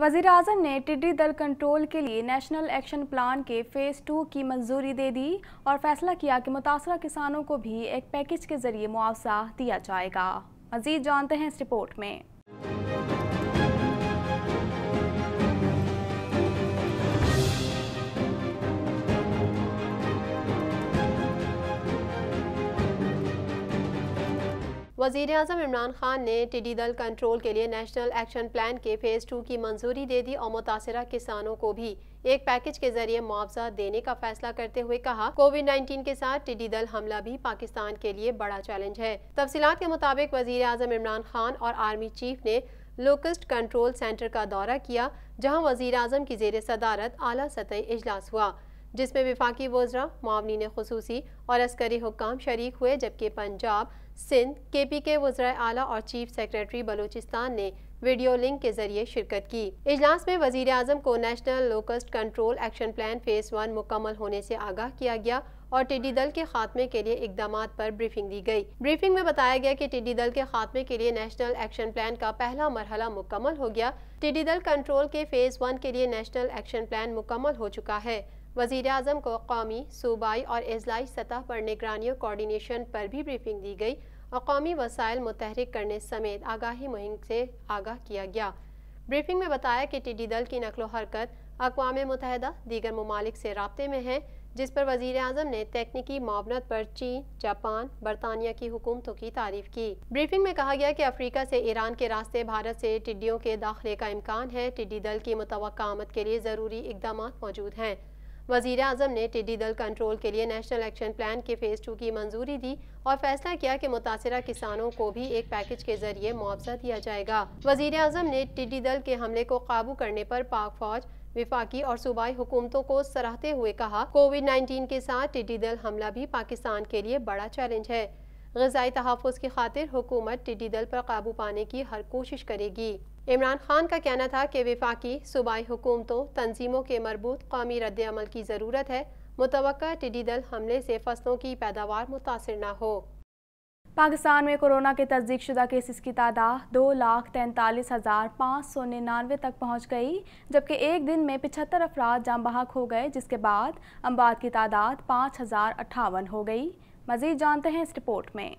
वज़ीर-ए-आज़म ने टिड्डी दल कंट्रोल के लिए नेशनल एक्शन प्लान के फ़ेज़ 2 की मंजूरी दे दी और फैसला किया कि मुतासरा किसानों को भी एक पैकेज के जरिए मुआवजा दिया जाएगा। मज़ीद जानते हैं इस रिपोर्ट में। वज़ीर-ए-आज़म इमरान खान ने टिड्डी दल कंट्रोल के लिए नेशनल एक्शन प्लान के फ़ेज़ 2 की मंजूरी दे दी और मुतासरा किसानों को भी एक पैकेज के जरिए मुआवजा देने का फैसला करते हुए कहा, कोविड-19 के साथ टिड्डी दल हमला भी पाकिस्तान के लिए बड़ा चैलेंज है। तफसीलात के मुताबिक वज़ीर-ए-आज़म इमरान खान और आर्मी चीफ ने लोकस्ट कंट्रोल सेंटर का दौरा किया, जहाँ वज़ीर-ए-आज़म की ज़ेर सदारत आला सतही इजलास हुआ, जिसमें विफाकी वज़रा, मुआवनीन खुसूसी और अस्करी हुक्काम शरीक हुए, जबकि पंजाब, सिंध, KP के वज़रा आला और चीफ सेक्रेटरी बलूचिस्तान ने वीडियो लिंक के जरिए शिरकत की। इजलास में वज़ीर आज़म को national locust control action plan phase 1 मुकम्मल होने से आगाह किया गया और टिड्डी दल के खात्मे के लिए इक़दामात पर ब्रीफिंग दी गई। ब्रीफिंग में बताया गया कि टिड्डी दल के खात्मे के लिए नेशनल एक्शन प्लान का पहला मरहला मुकम्मल हो गया। टिड्डी दल कंट्रोल के फ़ेज़ 1 के लिए नेशनल एक्शन प्लान मुकम्मल हो चुका है। वज़ीर आज़म को कौमी, सूबाई और अज़लाई सतह पर निगरानी और कोऑर्डिनेशन पर भी ब्रीफिंग दी गई और कौमी वसाइल मुतहरिक करने समेत आगाही मुहिम से आगाह किया गया। ब्रीफिंग में बताया कि टिड्डी दल की नकलो हरकत अक़वाम मुत्तहिदा दीगर ममालिक से राब्ते में है, जिस पर वज़ीर आज़म ने तकनीकी मुआवनत पर चीन, जापान, बरतानिया की हुकूमतों की तारीफ की। ब्रीफिंग में कहा गया कि अफ्रीका से ईरान के रास्ते भारत से टिड्डियों के दाखिले का इम्कान है। टिड्डी दल की मुतवक्का आमद के लिए ज़रूरी इक़दामात मौजूद हैं। वज़ीर आज़म ने टिड्डी दल कंट्रोल के लिए नेशनल एक्शन प्लान के फ़ेज़ 2 की मंजूरी दी और फैसला किया कि मुतासरा किसानों को भी एक पैकेज के जरिए मुआवजा दिया जाएगा। वज़ीर आज़म ने टिड्डी दल के हमले को काबू करने पर पाक फौज, विफाकी और सूबाई हुकूमतों को सराहते हुए कहा, कोविड-19 के साथ टिड्डी दल हमला भी पाकिस्तान के लिए बड़ा चैलेंज है। ग़िज़ाई तहफ़्फ़ुज़ की खातिर हुकूमत टिड्डी दल पर काबू पाने की हर कोशिश करेगी। इमरान खान का कहना था कि विफाकी, सूबाई हुकूमतों, तंजीमों के मरबूत कौमी रद्द अमल की ज़रूरत है। मुतवक्का टिड्डी दल हमले से फसलों की पैदावार मुतासिर न हो। पाकिस्तान में कोरोना के तस्दीक शुदा केसेस की तादाद 2,43,599 तक पहुँच गई, जबकि एक दिन में 75 अफराद जाँ बहक हो गए, जिसके बाद अमवात की तादाद 5,058 हो गई। मज़ीद जानते हैं इस रिपोर्ट में।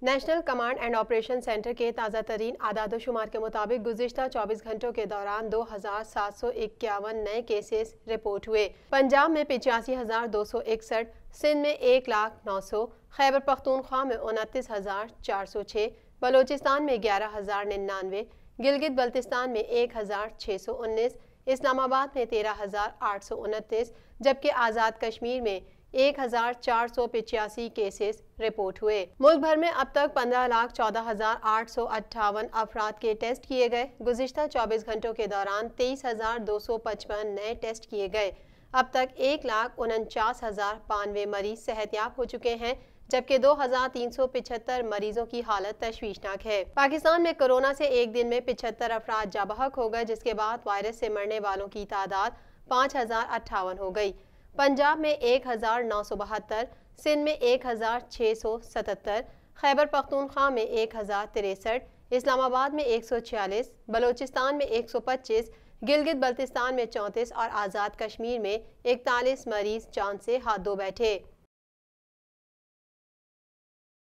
National command and operation centre के ताज़ा तरीन आदाद शुमार के मुताबिक गुज़िश्ता 24 घंटों के दौरान 2,751 नए केसेस रिपोर्ट हुए। पंजाब में 85,261, सिंध में 1,09,000, खैबर पख्तूनख्वा में 29,406, बलोचिस्तान में 11,099, गिलगित बल्तिस्तान में 1,619, इस्लामाबाद में 13,829, जबकि आज़ाद कश्मीर में 1,485 केसेस रिपोर्ट हुए। मुल्क भर में अब तक 15,14,858 अफराद के टेस्ट किए गए। गुज़िश्ता 24 घंटों के दौरान 23,255 नए टेस्ट किए गए। अब तक 1,49,092 मरीज सेहतयाब हो चुके हैं, जबकि 2,375 मरीजों की हालत तशवीशनाक है। पाकिस्तान में कोरोना से एक दिन में 75 अफराद जाँ बहक हो गए, जिसके बाद वायरस से मरने वालों की तादाद 5,058 हो गई। पंजाब में 1,972, सिंध में 1,677, खैबर पख्तूनख्वा में 1,063, इस्लामाबाद में 146, बलोचिस्तान में 125, गिलगित बल्तिस्तान में 34 और आज़ाद कश्मीर में 41 मरीज जान से हाथ धो बैठे।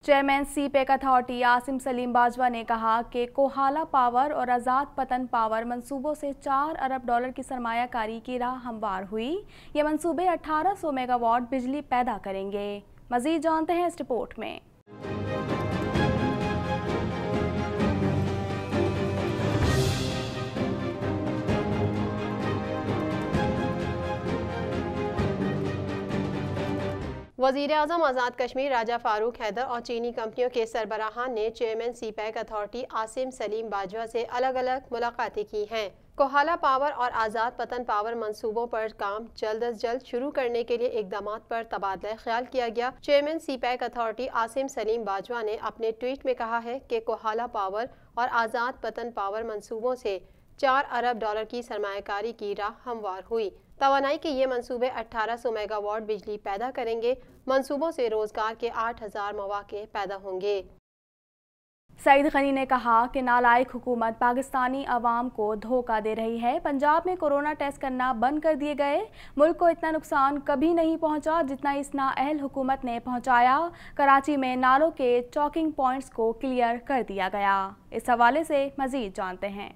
Chairman CPEC authority Asim Salim Bajwa ने कहा कि कोहाला पावर और आज़ाद पतन पावर मंसूबों से $4 अरब की सरमायाकारी की राह हमवार हुई। ये मंसूबे 1800 मेगावाट बिजली पैदा करेंगे। मज़ीद जानते हैं इस रिपोर्ट में। वज़ीर आज़म आज़ाद कश्मीर राजा फ़ारूक हैदर और चीनी कंपनियों के सरबराहान ने chairman CPEC authority Asim Salim Bajwa से अलग अलग मुलाकातें की हैं। कोहाला पावर और आज़ाद पतन पावर मंसूबों पर काम जल्द अज जल्द शुरू करने के लिए इक़दामात पर तबादला ख्याल किया गया। Chairman CPEC authority Asim Salim Bajwa ने अपने ट्वीट में कहा है कि कोहाला पावर और आज़ाद पतन पावर मंसूबों से $4 अरब की सरमायाकारी की राह हमवार हुई। तवानाई के ये मंसूबे 1800 मेगावाट बिजली पैदा करेंगे। मंसूबों से रोजगार के 8000 मौके पैदा होंगे। सईद गनी ने कहा कि नालायक हुकूमत पाकिस्तानी अवाम को धोखा दे रही है। पंजाब में कोरोना टेस्ट करना बंद कर दिए गए। मुल्क को इतना नुकसान कभी नहीं पहुंचा जितना इस नाअहल हुकूमत ने पहुंचाया। कराची में नालों के चौकिंग पॉइंट्स को क्लियर कर दिया गया। इस हवाले से मजीद जानते हैं।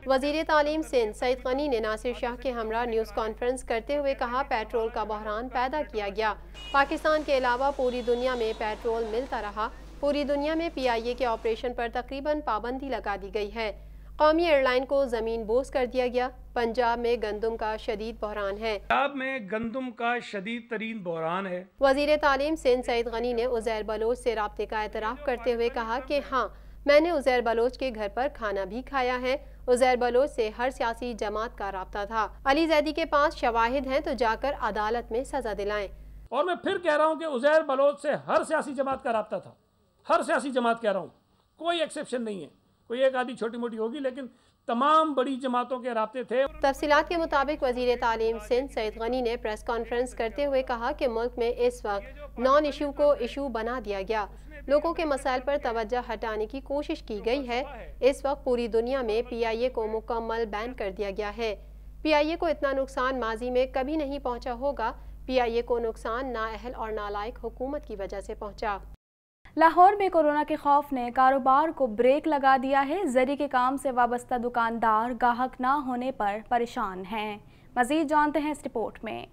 वज़ीर तालीम सिंध सईद गनी ने नासिर शाह के हमरा न्यूज़ कॉन्फ्रेंस करते हुए कहा, पेट्रोल का बहरान पैदा किया गया। पाकिस्तान के अलावा पूरी दुनिया में पेट्रोल मिलता रहा। पूरी दुनिया में PIA के ऑपरेशन पर तकरीबन पाबंदी लगा दी गई है। कौमी एयरलाइन को ज़मीन बोस कर दिया गया। पंजाब में गंदम का शदीद बहरान है। पंजाब में गंदम का शदीद तरीन बहरान है। वज़ीर तालीम सिंध सईद गनी ने उज़ैर बलोच से राब्ते का एतराफ़ करते हुए कहा कि हाँ, मैंने उज़ैर बलोच के घर पर खाना भी खाया है। उज़ैर बलोच से हर सियासी जमात का राब्ता था। अली जैदी के पास शवाहिद हैं तो जाकर अदालत में सजा दिलाएं। और मैं फिर कह रहा हूँ कि उज़ैर बलोच से हर सियासी जमात का राब्ता था। हर सियासी जमात कह रहा हूँ, कोई एक्सेप्शन नहीं है। कोई एक आधी छोटी मोटी होगी, लेकिन तमाम बड़ी जमातों के राब्ते थे। तफसीलात के मुताबिक वज़ीर तालीम सिंध सईद गनी ने प्रेस कॉन्फ्रेंस करते हुए कहा कि मुल्क में इस वक्त नॉन इशू को इशू बना दिया गया। लोगों के मसाइल पर तवज्जो हटाने की कोशिश की गई है। इस वक्त पूरी दुनिया में PIA को मुकम्मल बैन कर दिया गया है। PIA को इतना नुकसान माजी में कभी नहीं पहुंचा होगा। PIA को नुकसान नाअहल और नालायक हुकूमत की वजह से पहुंचा। लाहौर में कोरोना के खौफ ने कारोबार को ब्रेक लगा दिया है। जरी के काम से वाबस्ता दुकानदार गाहक ना होने पर परेशान हैं। मजीद जानते हैं इस रिपोर्ट में।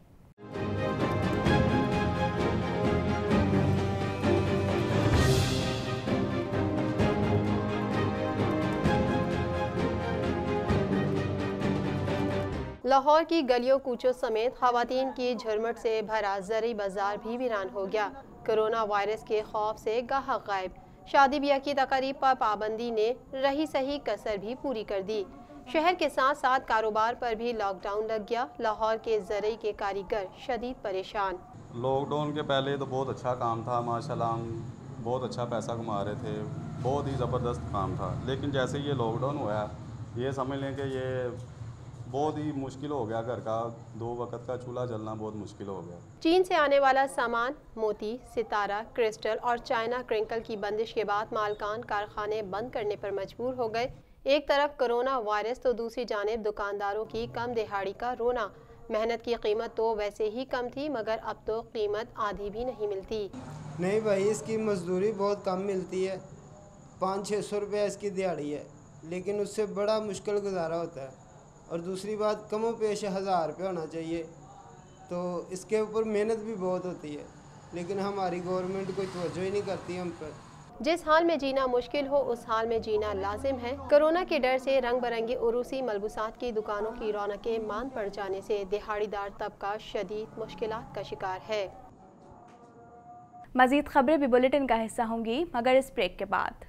लाहौर की गलियों कूचों समेत खवातीन की झुरमुट से भरा जरी बाजार भी वीरान हो गया। कोरोना वायरस के खौफ से गाहक गायब। शादी ब्याह की तकरीब पर पाबंदी ने रही सही कसर भी पूरी कर दी। शहर के साथ साथ कारोबार पर भी लॉकडाउन लग गया। लाहौर के जरी के कारीगर शदीद परेशान। लॉकडाउन के पहले तो बहुत अच्छा काम था, माशाल्लाह हम बहुत अच्छा पैसा कमा रहे थे, बहुत ही ज़बरदस्त काम था। लेकिन जैसे ये लॉकडाउन हुआ, ये समझ लें कि ये बहुत ही मुश्किल हो गया। घर का 2 वक्त का चूल्हा जलना बहुत मुश्किल हो गया। चीन से आने वाला सामान मोती, सितारा, क्रिस्टल और चाइना क्रिंकल की बंदिश के बाद मालकान कारखाने बंद करने पर मजबूर हो गए। एक तरफ कोरोना वायरस तो दूसरी जानिब दुकानदारों की कम दिहाड़ी का रोना। मेहनत की कीमत तो वैसे ही कम थी, मगर अब तो कीमत आधी भी नहीं मिलती। नहीं भाई, इसकी मजदूरी बहुत कम मिलती है। 500-600 रुपये इसकी दिहाड़ी है, लेकिन उससे बड़ा मुश्किल गुजारा होता है। और दूसरी बात, कमो पेश 1000 रुपये होना चाहिए, तो इसके ऊपर मेहनत भी बहुत होती है, लेकिन हमारी गवर्नमेंट कोई तवज्जो ही नहीं करती हम पर। जिस हाल में जीना मुश्किल हो उस हाल में जीना लाजिम है। कोरोना के डर से रंग बिरंगी उरूसी मलबूसात की दुकानों की रौनकें मांद पड़ जाने से दिहाड़ीदार तबका शदीद मुश्किलात का शिकार है। मजीद खबरें भी बुलेटिन का हिस्सा होंगी, मगर इस ब्रेक के बाद।